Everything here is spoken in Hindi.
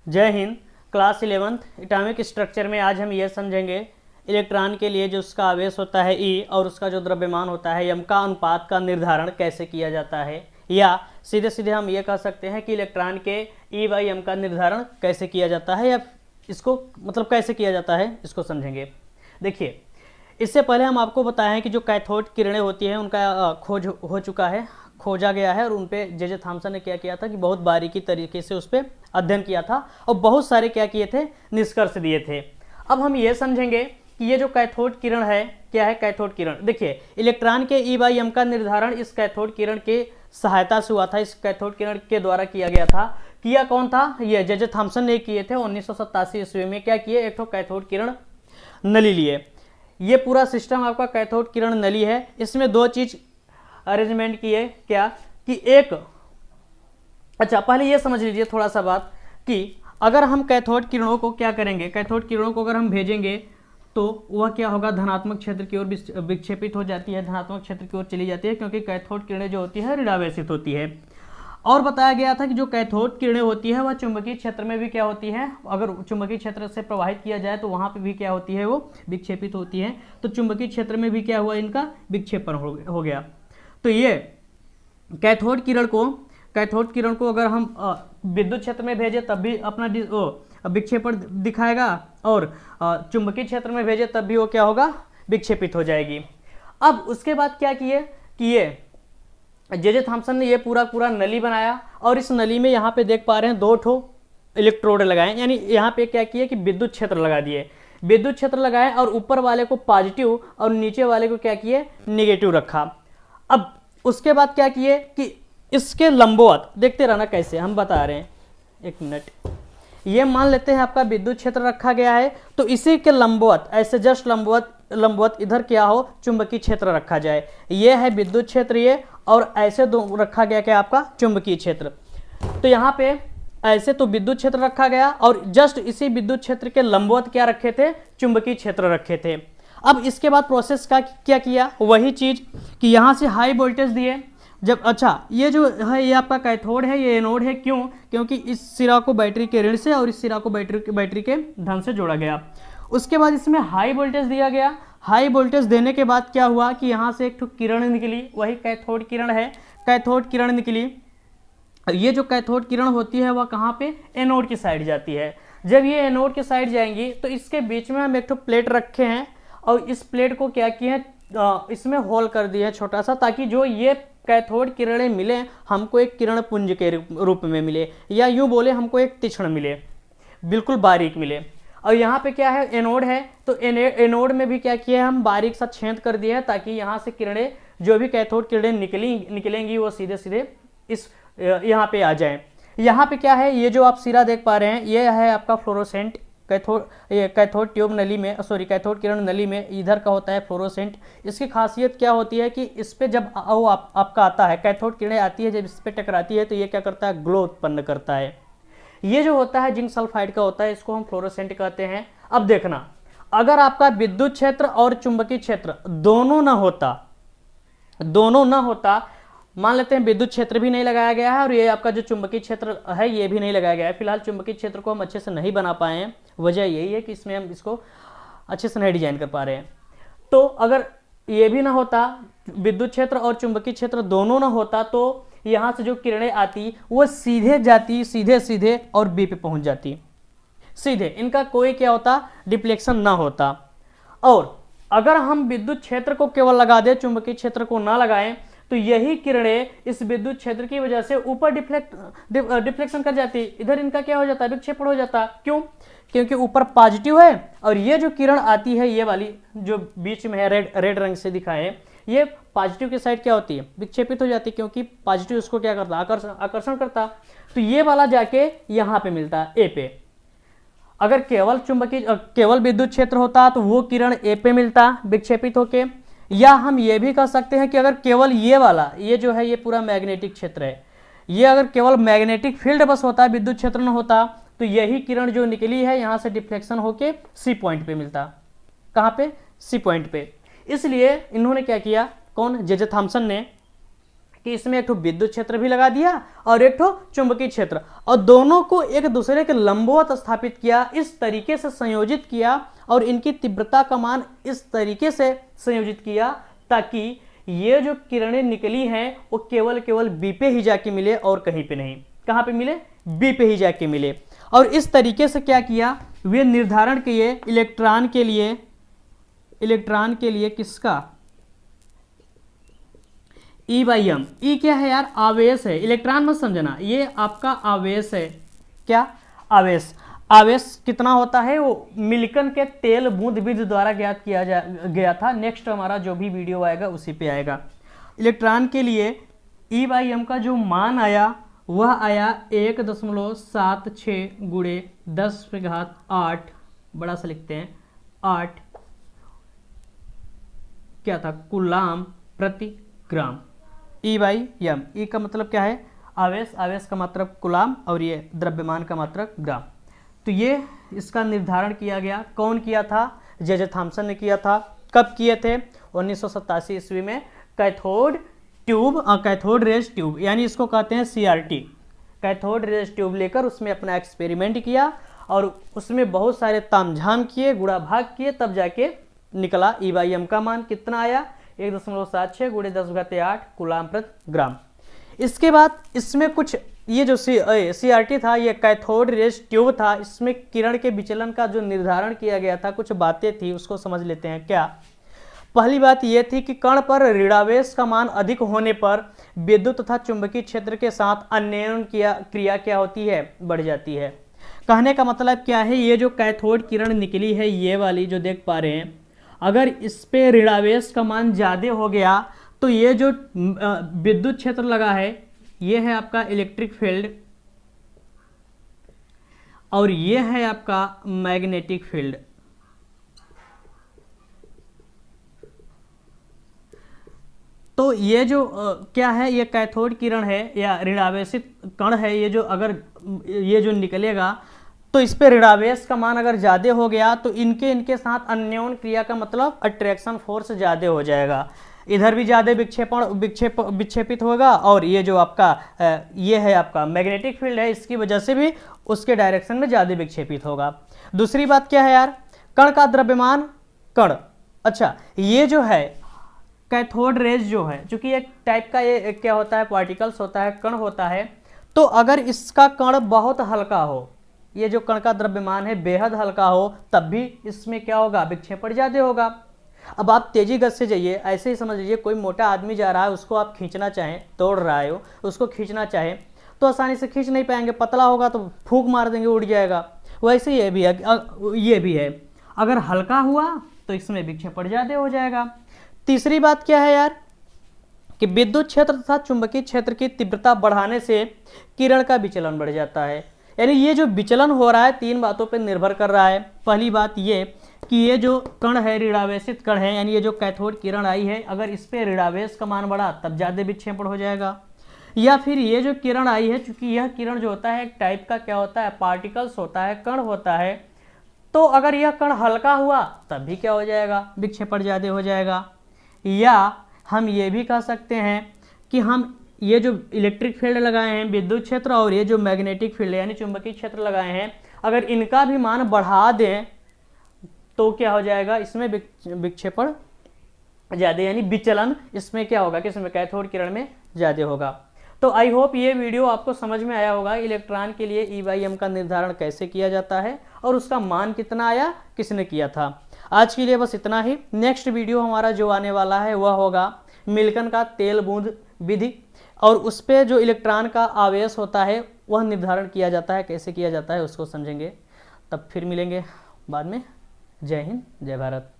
जय Hind. Class 11th atomic structure में आज हम यह समझेंगे इलेक्ट्रॉन के लिए जो उसका आवेश होता है ई और उसका जो द्रव्यमान होता है एम का अनुपात का निर्धारण कैसे किया जाता है, या सीधे सीधे हम ये कह सकते हैं कि इलेक्ट्रॉन के ई बाई एम का निर्धारण कैसे किया जाता है, या इसको मतलब कैसे किया जाता है इसको समझेंगे। देखिए, इससे पहले हम आपको बताएं कि जो कैथोड किरणें होती हैं उनका खोज हो चुका है, खोजा गया है, और उन पे जे थॉमसन ने क्या किया था कि बहुत बारीकी तरीके से उस पर अध्ययन किया था और बहुत सारे क्या किए थे, निष्कर्ष दिए थे। अब हम ये समझेंगे कि ये जो कैथोड किरण है क्या है। कैथोड किरण, देखिए, इलेक्ट्रॉन के ई बाई एम का निर्धारण इस कैथोड किरण के सहायता से हुआ था, इस कैथोड किरण के द्वारा किया गया था। किया कौन था? ये जे थॉमसन ने किए थे 1987 ईस्वी में। क्या किए? एक तो कैथोड किरण नली लिए। ये पूरा सिस्टम आपका कैथोड किरण नली है। इसमें दो चीज अरेंजमेंट किए, क्या कि एक, अच्छा पहले ये समझ लीजिए थोड़ा सा बात कि अगर हम कैथोड किरणों को क्या करेंगे, कैथोड किरणों को अगर हम भेजेंगे तो वह क्या होगा, धनात्मक क्षेत्र की ओर विक्षेपित हो जाती है, धनात्मक क्षेत्र की ओर चली जाती है, क्योंकि कैथोड किरणें जो होती है ऋणावेशित होती है। और बताया गया था कि जो कैथोड किरणें होती है वह चुंबकीय क्षेत्र में भी क्या होती है, अगर चुंबकीय क्षेत्र से प्रवाहित किया जाए तो वहां पे भी क्या होती है, वो विक्षेपित होती है। तो चुंबकीय क्षेत्र में भी क्या हुआ, इनका विक्षेपण हो गया। तो ये कैथोड किरण को अगर हम विद्युत क्षेत्र में भेजे तब भी अपना विक्षेपण दिखाएगा, और चुंबकीय क्षेत्र में भेजे तब भी वो क्या होगा, विक्षेपित हो जाएगी। अब उसके बाद क्या किए कि ये जे थॉमसन ने ये पूरा नली बनाया, और इस नली में यहाँ पे देख पा रहे हैं दो ठो इलेक्ट्रोड लगाए, यानी यहाँ पे क्या किए कि विद्युत क्षेत्र लगा दिए, विद्युत क्षेत्र लगाए, और ऊपर वाले को पॉजिटिव और नीचे वाले को क्या किए, निगेटिव रखा। अब उसके बाद क्या किए कि इसके लंबवत, देखते रहना कैसे हम बता रहे हैं, एक मिनट। ये मान लेते हैं आपका विद्युत क्षेत्र रखा गया है, तो इसी के लंबवत, ऐसे जस्ट लंबवत इधर क्या हो, चुंबकीय क्षेत्र रखा जाए। ये है विद्युत क्षेत्र ये, और ऐसे दो रखा गया क्या आपका चुंबकीय क्षेत्र। तो यहाँ पे ऐसे तो विद्युत क्षेत्र रखा गया, और जस्ट इसी विद्युत क्षेत्र के लंबवत क्या रखे थे, चुंबकीय क्षेत्र रखे थे। अब इसके बाद प्रोसेस का क्या किया, वही चीज कि यहाँ से हाई वोल्टेज दिए। जब, अच्छा ये जो है ये आपका कैथोड है, ये एनोड है, क्यों? क्योंकि इस सिरा को बैटरी के ऋण से और इस सिरा को बैटरी के धन से जोड़ा गया। उसके बाद इसमें हाई वोल्टेज दिया गया। हाई वोल्टेज देने के बाद क्या हुआ कि यहाँ से एक किरण निकली, वही कैथोड किरण है, कैथोड किरण निकली। ये जो कैथोड किरण होती है वह कहाँ पे, एनोड की साइड जाती है। जब ये एनोड की साइड जाएंगी तो इसके बीच में हम एक प्लेट रखे हैं, और इस प्लेट को क्या किए, इसमें होल कर दिए छोटा सा, ताकि जो ये कैथोड किरणें मिले हमको एक किरण पुंज के रूप में मिले, या यूं बोले हमको एक तीक्ष्ण मिले, बिल्कुल बारीक मिले। और यहाँ पे क्या है, एनोड है, तो एनोड में भी क्या किया, हम बारीक सा छेद कर दिया है, ताकि यहाँ से किरणें, जो भी कैथोड किरणें निकलेंगी वो सीधे सीधे इस यहाँ पे आ जाए। यहाँ पे क्या है, ये जो आप सिरा देख पा रहे हैं ये है आपका फ्लोरोसेंट कैथोड ट्यूब नली में, सॉरी कैथोड किरण नली में इधर का होता है फ्लोरोसेंट। इसकी खासियत क्या होती है कि इस पे जब वो आपका आता है, कैथोड किरणें आती है, जब इस पे टकराती है तो ये क्या करता है, ग्लो उत्पन्न करता है। ये जो होता है जिंक सल्फाइड का होता है, इसको हम फ्लोरोसेंट कहते हैं। अब देखना, अगर आपका विद्युत क्षेत्र और चुंबकीय क्षेत्र दोनों ना होता, मान लेते हैं विद्युत क्षेत्र भी नहीं लगाया गया है और ये आपका जो चुंबकीय क्षेत्र है ये भी नहीं लगाया गया है। फिलहाल चुंबकीय क्षेत्र को हम अच्छे से नहीं बना पाए हैं, वजह यही है कि इसमें हम इसको अच्छे से नहीं डिजाइन कर पा रहे हैं। तो अगर ये भी ना होता, विद्युत क्षेत्र और चुंबकीय क्षेत्र दोनों ना होता, तो यहाँ से जो किरणें आती वो सीधे जाती, सीधे और बी पे पहुंच जाती सीधे, इनका कोई क्या होता, डिफ्लेक्शन ना होता। और अगर हम विद्युत क्षेत्र को केवल लगा दें, चुंबकीय क्षेत्र को ना लगाएं, तो यही किरणें इस विद्युत क्षेत्र की वजह से ऊपर डिफ्लेक्शन कर जाती, इधर इनका क्या हो जाता है, विक्षेपण हो जाता। क्यों? क्योंकि ऊपर पॉजिटिव है, और ये जो किरण आती है, ये वाली जो बीच में है रेड रंग से दिखाए, ये पॉजिटिव की साइड क्या होती है, विक्षेपित हो जाती है, क्योंकि पॉजिटिव उसको क्या करता, आकर्षण करता। तो ये वाला जाके यहाँ पे मिलता है, ए पे। अगर केवल विद्युत क्षेत्र होता तो वो किरण ए पे मिलता विक्षेपित होके। या हम ये भी कह सकते हैं कि अगर केवल ये वाला, ये जो है ये पूरा मैग्नेटिक क्षेत्र है, ये अगर केवल मैग्नेटिक फील्ड बस होता, विद्युत क्षेत्र न होता, तो यही किरण जो निकली है यहाँ से डिफ्लेक्शन होके सी पॉइंट पे मिलता। कहाँ पे? सी पॉइंट पे। इसलिए इन्होंने क्या किया, कौन, जे थॉमसन ने कि इसमें एक ठो विद्युत क्षेत्र भी लगा दिया और एक ठो चुंबकीय क्षेत्र, और दोनों को एक दूसरे के लंबवत स्थापित किया, इस तरीके से संयोजित किया और इनकी तीव्रता का मान इस तरीके से संयोजित किया ताकि ये जो किरणें निकली हैं वो केवल बी पे ही जाके मिले और कहीं पे नहीं। कहाँ पे मिले? बी पे ही जाके मिले। और इस तरीके से क्या किया, वे निर्धारण किए इलेक्ट्रॉन के लिए किसका? E by m. ई क्या है यार? आवेश है। इलेक्ट्रॉन मत समझना, ये आपका आवेश है। क्या? आवेश। आवेश कितना होता है वो मिल्कन के तेल बूंद विधि द्वारा ज्ञात किया गया था। नेक्स्ट हमारा जो भी वीडियो आएगा उसी पे आएगा। इलेक्ट्रॉन के लिए E बाई एम का जो मान आया वह आया 1.76 गुणे 10⁸, बड़ा सा लिखते हैं 8 क्या था? कूलाम प्रति ग्राम। E by m. ई का मतलब क्या है? आवेश। आवेश का मात्रक कूलाम और ये द्रव्यमान का मात्रक ग्राम। तो ये इसका निर्धारण किया गया। कौन किया था? जे थॉम्सन ने किया था। कब किए थे? 1987 ईस्वी में cathode tube, cathode rays tube, यानी इसको कहते हैं CRT, कैथोड रेज ट्यूब लेकर उसमें अपना एक्सपेरिमेंट किया और उसमें बहुत सारे तामझाम किए, गुणा भाग किए, तब जाके निकला E बाई एम का मान कितना आया? 1.76 गुणे 10⁸ कूलाम प्रति ग्राम। इसके बाद इसमें कुछ ये जो CRT था, ये कैथोड रेज ट्यूब था, इसमें किरण के विचलन का जो निर्धारण किया गया था, कुछ बातें थी, उसको समझ लेते हैं। क्या? पहली बात यह थी कि कण पर ऋणावेश का मान अधिक होने पर विद्युत तथा चुंबकीय क्षेत्र के साथ अन्योन्य क्रिया क्या होती है? बढ़ जाती है। कहने का मतलब क्या है? ये जो कैथोड किरण निकली है, ये वाली जो देख पा रहे हैं, अगर इस पे ऋणावेश का मान ज्यादा हो गया तो ये जो विद्युत क्षेत्र लगा है, ये है आपका इलेक्ट्रिक फील्ड और ये है आपका मैग्नेटिक फील्ड। तो ये जो क्या है, ये कैथोड किरण है या ऋणावेशित कण है, ये जो अगर ये जो निकलेगा तो इस पे ऋणावेश का मान अगर ज्यादा हो गया तो इनके साथ अन्योन्य क्रिया का मतलब अट्रैक्शन फोर्स ज्यादा हो जाएगा, इधर भी ज्यादा विक्षेपित होगा और ये जो आपका ये है आपका मैग्नेटिक फील्ड है, इसकी वजह से भी उसके डायरेक्शन में ज्यादा विक्षेपित होगा। दूसरी बात क्या है यार? कण का द्रव्यमान कण। अच्छा, ये जो है कैथोड रेज जो है, चूंकि एक टाइप का ये क्या होता है, पार्टिकल्स होता है, कण होता है, तो अगर इसका कण बहुत हल्का हो, ये जो कण का द्रव्यमान है बेहद हल्का हो, तब भी इसमें क्या होगा? विक्षेपण ज्यादा होगा। अब आप तेजी गति से जाइए, ऐसे ही समझ लीजिए कोई मोटा आदमी जा रहा है, उसको आप खींचना चाहें, दौड़ रहा है उसको खींचना चाहें तो आसानी से खींच नहीं पाएंगे, पतला होगा तो फूंक मार देंगे, उड़ जाएगा। वैसे ये भी है, अगर हल्का हुआ तो इसमें विक्षेपण ज्यादा हो जाएगा। तीसरी बात क्या है यार? कि विद्युत क्षेत्र तथा चुंबकीय क्षेत्र की तीव्रता बढ़ाने से किरण का विचलन बढ़ जाता है। यानी ये जो विचलन हो रहा है 3 बातों पर निर्भर कर रहा है। पहली बात ये कि ये जो कण है ऋणावेशित कण है, यानी ये जो कैथोड किरण आई है, अगर इस पे ऋणावेश का मान बढ़ा तब ज्यादा विक्षेपण हो जाएगा। या फिर ये जो किरण आई है, चूंकि यह किरण जो होता है एक टाइप का क्या होता है, पार्टिकल्स होता है, कण होता है, तो अगर यह कण हल्का हुआ तब भी क्या हो जाएगा? विक्षेपण ज्यादा हो जाएगा। या हम ये भी कह सकते हैं कि हम ये जो इलेक्ट्रिक फील्ड लगाए हैं, विद्युत क्षेत्र, और ये जो मैग्नेटिक फील्ड यानी चुंबकीय क्षेत्र लगाए हैं, अगर इनका भी मान बढ़ा दें तो क्या हो जाएगा? इसमें विक्षेपण ज्यादा, यानी विचलन इसमें क्या होगा कि इसमें कैथोड किरण में ज्यादा होगा। तो आई होप ये वीडियो आपको समझ में आया होगा, इलेक्ट्रॉन के लिए E बाई एम का निर्धारण कैसे किया जाता है और उसका मान कितना आया, किसने किया था। आज के लिए बस इतना ही। नेक्स्ट वीडियो हमारा जो आने वाला है वह होगा मिल्कन का तेल बूंद विधि, और उस पर जो इलेक्ट्रॉन का आवेश होता है वह निर्धारण किया जाता है, कैसे किया जाता है उसको समझेंगे। तब फिर मिलेंगे बाद में। जय हिंद, जय भारत।